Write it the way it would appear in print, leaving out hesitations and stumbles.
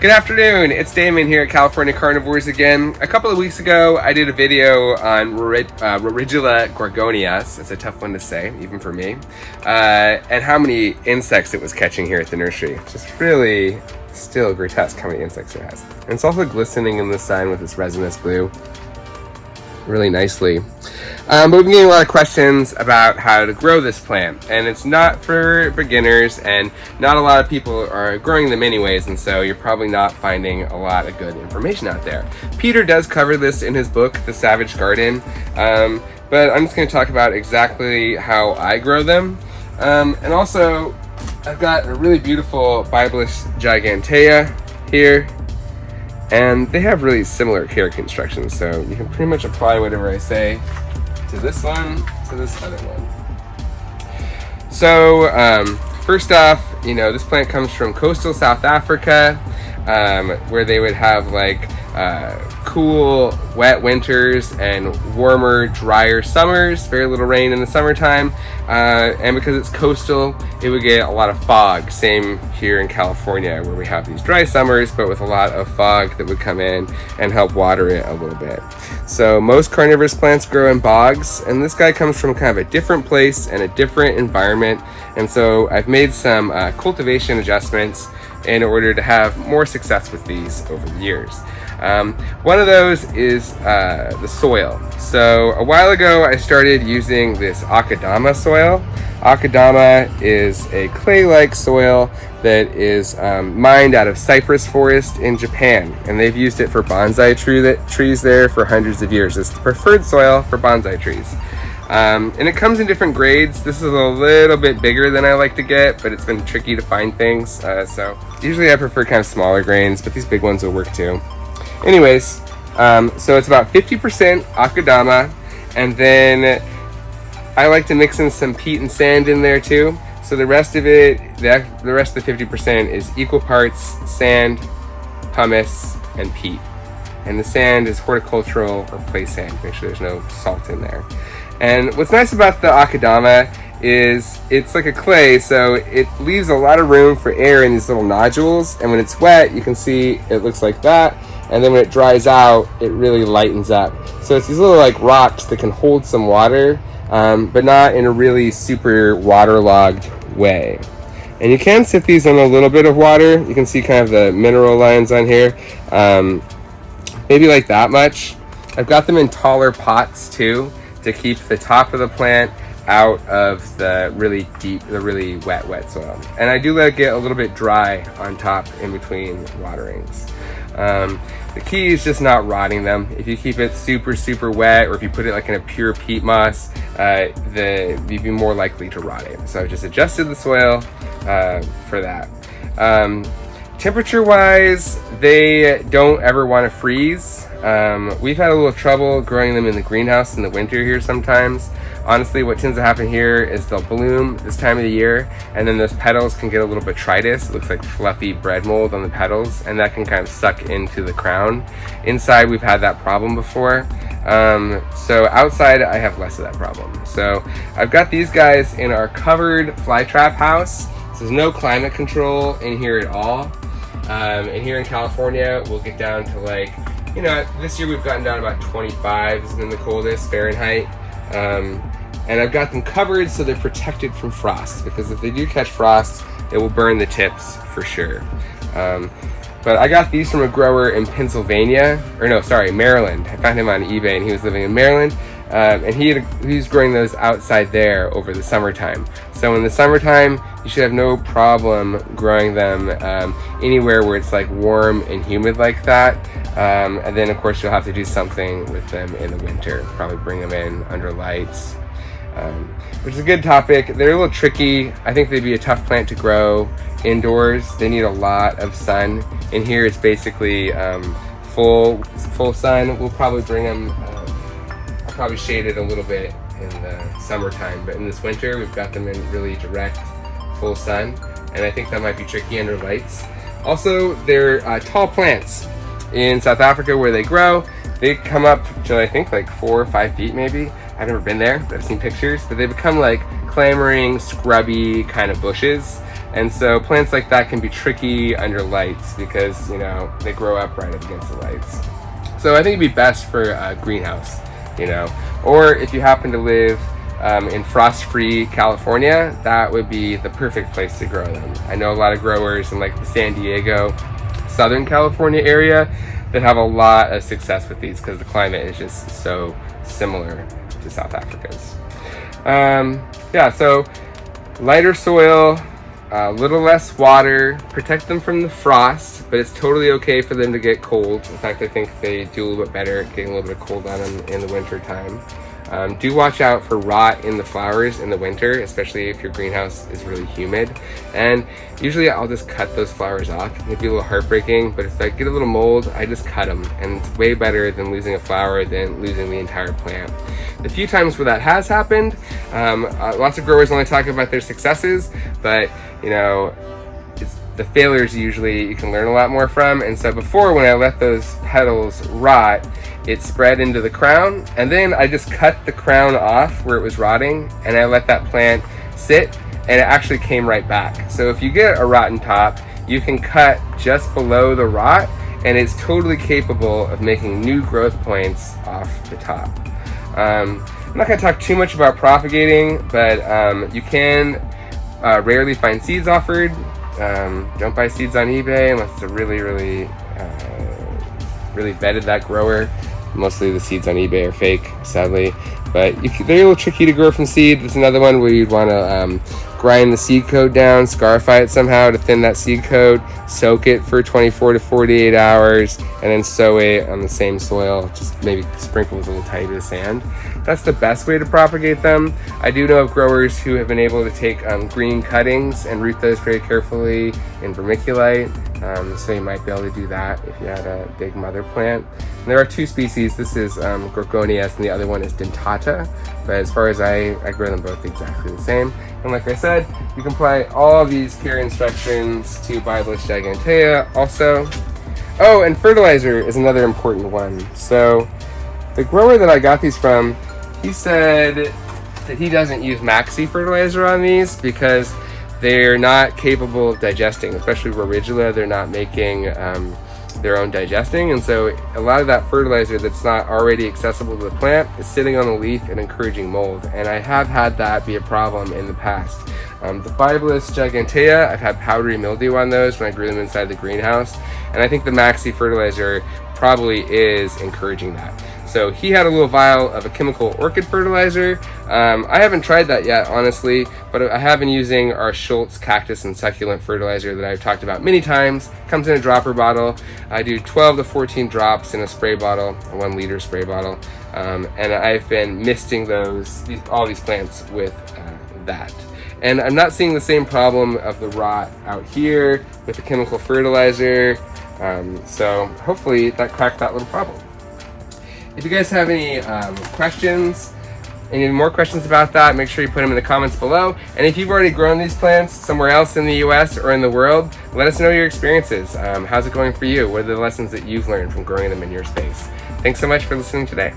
Good afternoon, it's Damon here at California Carnivores again. A couple of weeks ago, I did a video on Roridula gorgonias, it's a tough one to say, even for me, and how many insects it was catching here at the nursery. Just really still grotesque how many insects it has. And it's also glistening in the sun with this resinous blue really nicely. But we've been getting a lot of questions about how to grow this plant, and it's not for beginners, and not a lot of people are growing them anyways, and so you're probably not finding a lot of good information out there. Peter does cover this in his book, The Savage Garden, but I'm just going to talk about exactly how I grow them. And also, I've got a really beautiful Bibulus gigantea here, and they have really similar care constructions, so you can pretty much apply whatever I say to this one, to this other one. So first off, this plant comes from coastal South Africa, where they would have like cool, wet winters and warmer, drier summers, very little rain in the summertime, and because it's coastal, it would get a lot of fog. Same here in California, where we have these dry summers, but with a lot of fog that would come in and help water it a little bit. So most carnivorous plants grow in bogs, and this guy comes from kind of a different place and a different environment, and so I've made some cultivation adjustments in order to have more success with these over the years. One of those is the soil. So a while ago I started using this akadama soil. Akadama is a clay-like soil that is mined out of cypress forest in Japan, and they've used it for bonsai trees there for hundreds of years. It's the preferred soil for bonsai trees. And it comes in different grades. This is a little bit bigger than I like to get, but it's been tricky to find things. So usually I prefer kind of smaller grains, but these big ones will work too. Anyways, so it's about 50% akadama, and then I like to mix in some peat and sand in there too. So the rest of it, the rest of the 50% is equal parts sand, pumice, and peat. And the sand is horticultural or play sand. Make sure there's no salt in there. And what's nice about the akadama is it's like a clay, so it leaves a lot of room for air in these little nodules, and when it's wet, you can see it looks like that, and then when it dries out, it really lightens up. So it's these little like rocks that can hold some water, but not in a really super waterlogged way. And you can sit these in a little bit of water. You can see kind of the mineral lines on here, maybe like that much. I've got them in taller pots too, to keep the top of the plant out of the really deep, the really wet soil. And I do let it get a little bit dry on top in between waterings. The key is just not rotting them. If you keep it super wet, or if you put it like in a pure peat moss, you'd be more likely to rot it. So I've just adjusted the soil for that. Temperature wise, they don't ever want to freeze. We've had a little trouble growing them in the greenhouse in the winter here sometimes. Honestly, what tends to happen here is they'll bloom this time of the year, and then those petals can get a little botrytis. It looks like fluffy bread mold on the petals, and that can kind of suck into the crown. Inside, we've had that problem before. So outside, I have less of that problem. So I've got these guys in our covered flytrap house. So there's no climate control in here at all. And here in California, we'll get down to like, this year we've gotten down about 25 has been the coldest Fahrenheit. And I've got them covered so they're protected from frost, because if they do catch frost, it will burn the tips for sure. But I got these from a grower in Maryland. I found him on eBay, and he was living in Maryland. And he's growing those outside there over the summertime. So in the summertime, you should have no problem growing them anywhere where it's like warm and humid like that. And then of course you'll have to do something with them in the winter. Probably bring them in under lights, which is a good topic. They're a little tricky. I think they'd be a tough plant to grow indoors. They need a lot of sun. In here it's basically full sun. We'll probably bring them, I'll probably shade it a little bit in the summertime, but in this winter we've got them in really direct full sun, and I think that might be tricky under lights. Also, they're tall plants. In South Africa where they grow, they come up to I think like 4 or 5 feet maybe. I've never been there, but I've seen pictures, but they become like clambering, scrubby kind of bushes. And so plants like that can be tricky under lights because, you know, they grow up right up against the lights. So I think it'd be best for a greenhouse, you know, or if you happen to live in frost-free California, that would be the perfect place to grow them. I know a lot of growers in like the San Diego, Southern California area that have a lot of success with these because the climate is just so similar to South Africa's. Yeah, so lighter soil, a little less water, protect them from the frost, but it's totally okay for them to get cold. In fact, I think they do a little bit better at getting a little bit of cold on them in the winter time. Do watch out for rot in the flowers in the winter, especially if your greenhouse is really humid. And usually I'll just cut those flowers off. It'd be a little heartbreaking, but if I get a little mold, I just cut them. And it's way better than losing a flower than losing the entire plant. The few times where that has happened, lots of growers only talk about their successes, but you know, the failures usually you can learn a lot more from. And so before, when I let those petals rot, it spread into the crown, and then I just cut the crown off where it was rotting, and I let that plant sit, and it actually came right back. So if you get a rotten top, you can cut just below the rot, and it's totally capable of making new growth points off the top. I'm not going to talk too much about propagating, but you can rarely find seeds offered. Don't buy seeds on eBay unless it's a really vetted that grower. Mostly the seeds on eBay are fake, sadly, but they're a little tricky to grow from seed. There's another one where you'd want to grind the seed coat down, scarify it somehow to thin that seed coat, soak it for 24 to 48 hours, and then sow it on the same soil, just maybe sprinkle with a little tiny bit of sand. That's the best way to propagate them. I do know of growers who have been able to take green cuttings and root those very carefully in vermiculite, so you might be able to do that if you had a big mother plant. And there are two species. This is Gorgonias and the other one is dentata, but as far as I grow them both exactly the same. And like I said, you can apply all of these care instructions to Bibulus gigantea also. Oh, and fertilizer is another important one. So the grower that I got these from, he said that he doesn't use maxi fertilizer on these because they're not capable of digesting, especially Roridula. They're not making their own digesting, and so a lot of that fertilizer that's not already accessible to the plant is sitting on the leaf and encouraging mold, and I have had that be a problem in the past. The Bibulus gigantea, I've had powdery mildew on those when I grew them inside the greenhouse, and I think the maxi fertilizer probably is encouraging that. So he had a little vial of a chemical orchid fertilizer. I haven't tried that yet, honestly, but I have been using our Schultz cactus and succulent fertilizer that I've talked about many times. Comes in a dropper bottle. I do 12 to 14 drops in a spray bottle, a 1 liter spray bottle, and I've been misting all these plants with that. And I'm not seeing the same problem of the rot out here with the chemical fertilizer, so hopefully that cracked that little problem. If you guys have any questions, any more questions about that, make sure you put them in the comments below. And if you've already grown these plants somewhere else in the US or in the world, let us know your experiences. How's it going for you? What are the lessons that you've learned from growing them in your space? Thanks so much for listening today.